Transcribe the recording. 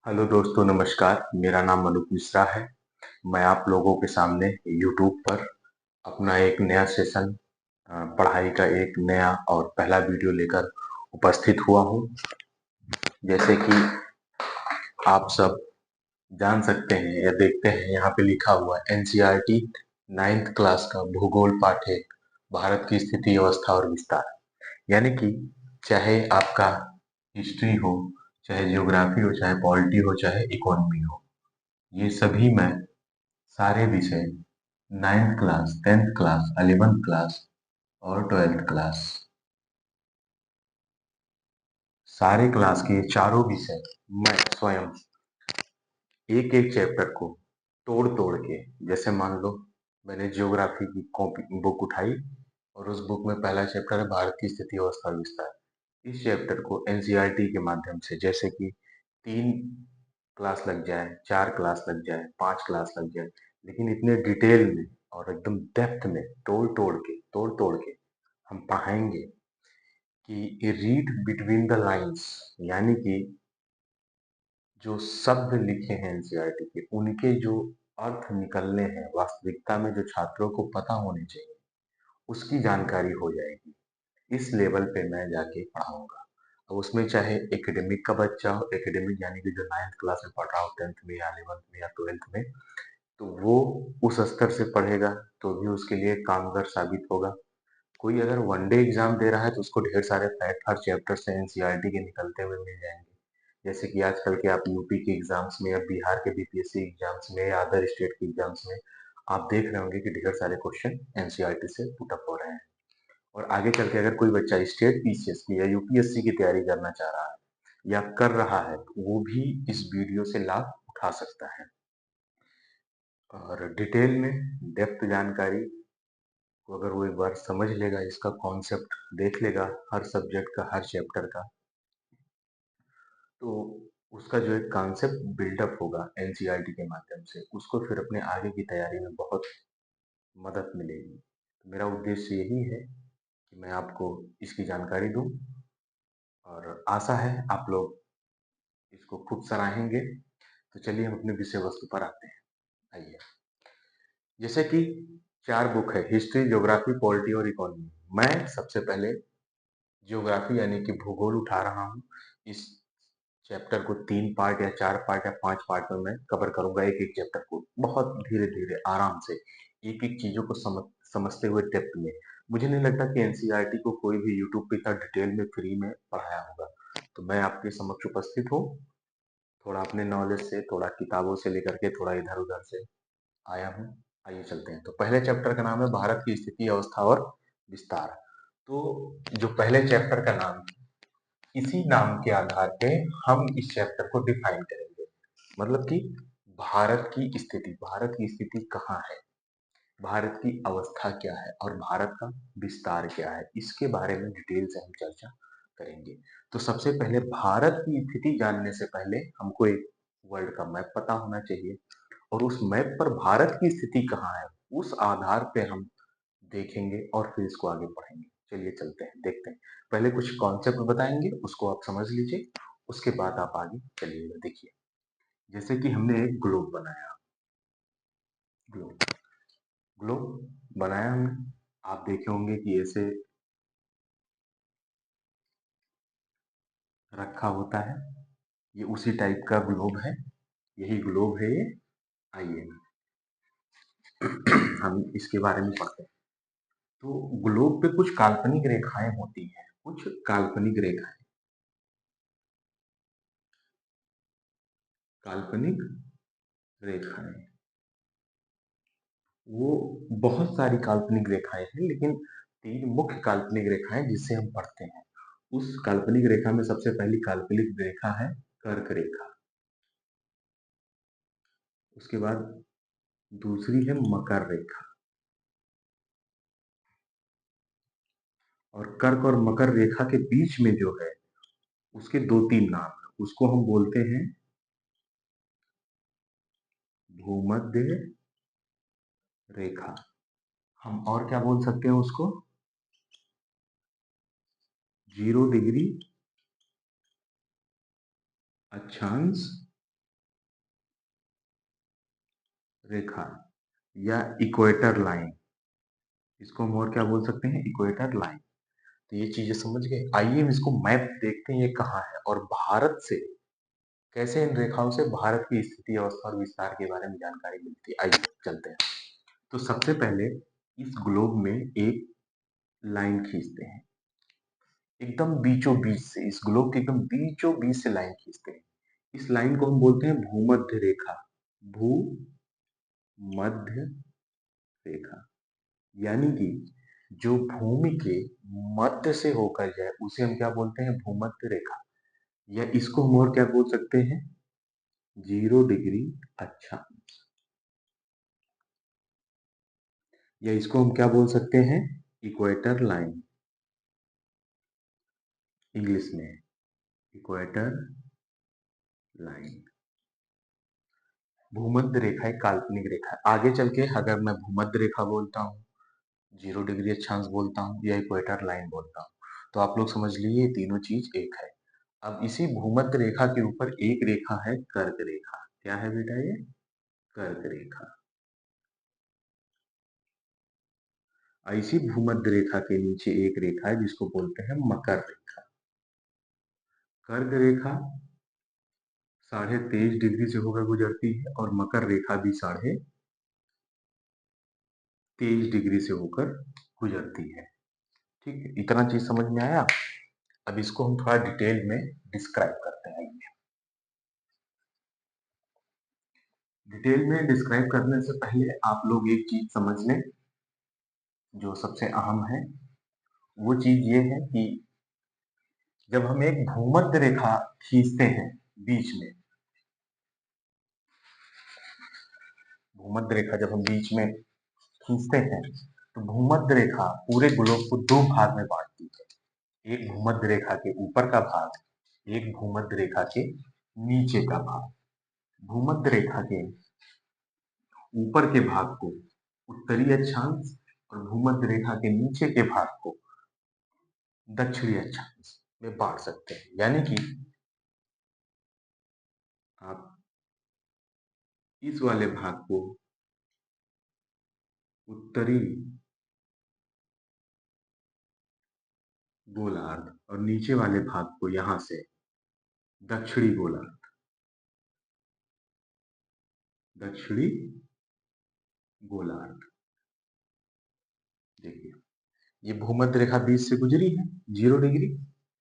Hello दोस्तों, नमस्कार। मेरा नाम अनूप मिश्रा है। मैं आप लोगों के सामने यूट्यूब पर अपना एक नया सेशन पढ़ाई का एक नया और पहला वीडियो लेकर उपस्थित हुआ हूँ। जैसे कि आप सब जान सकते हैं या देखते हैं, यहाँ पे लिखा हुआ है एनसीईआरटी 9th क्लास का भूगोल पाठ है, भारत की स्थिति, अवस्था और विस्तार। यानी कि चाहे आपका हिस्ट्री हो, चाहे ज्योग्राफी हो, चाहे पॉलिटी हो, चाहे इकोनॉमी हो, ये सभी मैं सारे विषय 9th class, 10th class, 11th class और 12th क्लास, सारे क्लास के चारों विषय मैं स्वयं एक एक चैप्टर को तोड़ तोड़ के, जैसे मान लो मैंने ज्योग्राफी की कॉपी बुक उठाई और उस बुक में पहला चैप्टर है भारत की स्थिति, अवस्था और विस्तार। इस चैप्टर को एनसीईआरटी के माध्यम से, जैसे कि 3 क्लास लग जाए, 4 क्लास लग जाए, 5 क्लास लग जाए, लेकिन इतने डिटेल में और एकदम डेप्थ में तोड़ तोड़ के हम पढ़ाएंगे कि रीड बिटवीन द लाइंस, यानी कि जो शब्द लिखे हैं एनसीईआरटी के, उनके जो अर्थ निकलने हैं वास्तविकता में, जो छात्रों को पता होने चाहिए, उसकी जानकारी हो जाएगी। इस लेवल पे मैं जाके पढ़ाऊंगा। अब उसमें चाहे एकेडमिक का बच्चा हो, एकेडमिक यानी कि जो 9th क्लास में पढ़ रहा हो, 10th में या 11th में या 12th में, तो वो उस स्तर से पढ़ेगा तो भी उसके लिए कामगर साबित होगा। कोई अगर वनडे एग्जाम दे रहा है तो उसको ढेर सारे फैक्ट हर चैप्टर से एनसीईआरटी के निकलते हुए मिल जाएंगे। जैसे कि आजकल के आप यूपी के एग्जाम्स में या बिहार के बीपीएससी एग्जाम्स में या अदर स्टेट के एग्जाम्स में आप देख रहे होंगे कि ढेर सारे क्वेश्चन एनसीईआरटी से पुट अप हो रहे हैं। और आगे चल के अगर कोई बच्चा स्टेट पीसीएस की या यूपीएससी की तैयारी करना चाह रहा है या कर रहा है, तो वो भी इस वीडियो से लाभ उठा सकता है। और डिटेल में डेप्थ जानकारी को अगर वो एक बार समझ लेगा, इसका कॉन्सेप्ट देख लेगा हर सब्जेक्ट का, हर चैप्टर का, तो उसका जो एक कॉन्सेप्ट बिल्डअप होगा एनसीईआरटी के माध्यम से, उसको फिर अपने आगे की तैयारी में बहुत मदद मिलेगी। तो मेरा उद्देश्य यही है कि मैं आपको इसकी जानकारी दूं और आशा है आप लोग इसको खूब सराहेंगे। तो चलिए हम अपने विषय वस्तु पर आते हैं। आइए, जैसे कि 4 बुक है, हिस्ट्री, ज्योग्राफी, पॉलिटी और इकोनॉमी। मैं सबसे पहले ज्योग्राफी यानी कि भूगोल उठा रहा हूँ। इस चैप्टर को 3 पार्ट या 4 पार्ट या 5 पार्ट में मैं कवर करूंगा, एक एक चैप्टर को बहुत धीरे धीरे आराम से, एक एक चीजों को समझते हुए डेप्थ में। मुझे नहीं लगता कि एनसीईआरटी को कोई भी यूट्यूब पे इतना डिटेल में फ्री में पढ़ाया होगा। तो मैं आपके समक्ष उपस्थित हूँ, थोड़ा अपने नॉलेज से, थोड़ा किताबों से लेकर के, थोड़ा इधर उधर से आया हूँ। आइए चलते हैं। तो पहले चैप्टर का नाम है भारत की स्थिति, अवस्था और विस्तार। तो जो पहले चैप्टर का नाम है, इसी नाम के आधार पे हम इस चैप्टर को डिफाइन करेंगे। मतलब कि भारत की स्थिति कहाँ है, भारत की अवस्था क्या है और भारत का विस्तार क्या है, इसके बारे में डिटेल से हम चर्चा करेंगे। तो सबसे पहले भारत की स्थिति जानने से पहले हमको एक वर्ल्ड का मैप पता होना चाहिए, और उस मैप पर भारत की स्थिति कहाँ है, उस आधार पे हम देखेंगे और फिर इसको आगे पढ़ेंगे। चलिए चलते हैं, देखते हैं। पहले कुछ कॉन्सेप्ट बताएंगे, उसको आप समझ लीजिए, उसके बाद आप आगे चलिएगा। देखिए, जैसे कि हमने एक ग्लोब बनाया, ग्लोब ग्लोब बनाया हमने, आप देखे होंगे कि ऐसे रखा होता है। ये उसी टाइप का ग्लोब है, यही ग्लोब है ये। आइए हम इसके बारे में पढ़ते हैं। तो ग्लोब पे कुछ काल्पनिक रेखाएं होती हैं, कुछ काल्पनिक रेखाएं, काल्पनिक रेखाएं, वो बहुत सारी काल्पनिक रेखाएं हैं, लेकिन 3 मुख्य काल्पनिक रेखाएं जिससे हम पढ़ते हैं। उस काल्पनिक रेखा में सबसे पहली काल्पनिक रेखा है कर्क रेखा, उसके बाद दूसरी है मकर रेखा, और कर्क और मकर रेखा के बीच में जो है उसके 2-3 नाम है, उसको हम बोलते हैं भूमध्य रेखा। हम और क्या बोल सकते हैं उसको, 0 डिग्री अक्षांश रेखा या इक्वेटर लाइन, इसको हम और क्या बोल सकते हैं, इक्वेटर लाइन। तो ये चीजें समझ गए। आइए हम इसको मैप देखते हैं ये कहाँ है और भारत से कैसे इन रेखाओं से भारत की स्थिति अवस्था और विस्तार के बारे में जानकारी मिलती है। आइए चलते हैं। तो सबसे पहले इस ग्लोब में एक लाइन खींचते हैं, एकदम बीचों बीच से, इस ग्लोब के एकदम बीचों बीच से लाइन खींचते हैं। इस लाइन को हम बोलते हैं भूमध्य रेखा। भूमध्य रेखा यानी कि जो भूमि के मध्य से होकर जाए उसे हम क्या बोलते हैं, भूमध्य रेखा। या इसको हम और क्या बोल सकते हैं, 0 डिग्री अक्षांश। या इसको हम क्या बोल सकते हैं, इक्वेटर लाइन, इंग्लिश में इक्वेटर लाइन। भूमध्य रेखा एक काल्पनिक रेखा है। आगे चल के अगर मैं भूमध्य रेखा बोलता हूँ, 0 डिग्री अक्षांश बोलता हूँ या इक्वेटर लाइन बोलता हूँ, तो आप लोग समझ लीजिए ये तीनों चीज एक है। अब इसी भूमध्य रेखा के ऊपर एक रेखा है कर्क रेखा। क्या है बेटा ये, कर्क रेखा। और इसी भूमध्य रेखा के नीचे एक रेखा है जिसको बोलते हैं मकर रेखा। कर्क रेखा 23.5 डिग्री से होकर गुजरती है और मकर रेखा भी 23.5 डिग्री से होकर गुजरती है। ठीक है, इतना चीज समझ में आया। अब इसको हम थोड़ा डिटेल में डिस्क्राइब करते हैं। डिटेल में डिस्क्राइब करने से पहले आप लोग एक चीज समझ लें जो सबसे अहम है। वो चीज ये है कि जब हम एक भूमध्य रेखा खींचते हैं बीच में, भूमध्य रेखा जब हम बीच में खींचते हैं तो भूमध्य रेखा पूरे ग्लोब को दो भाग में बांटती है। एक भूमध्य रेखा के ऊपर का भाग, एक भूमध्य रेखा के नीचे का भाग। भूमध्य रेखा के ऊपर के भाग को उत्तरी अक्षांश और भूमध्य रेखा के नीचे के भाग को दक्षिणी अक्षांश में बांट सकते हैं। यानी कि आप इस वाले भाग को उत्तरी गोलार्ध और नीचे वाले भाग को यहां से दक्षिणी गोलार्ध, दक्षिणी गोलार्ध। देखिए ये भूमध्य रेखा बीच से गुजरी है 0 डिग्री,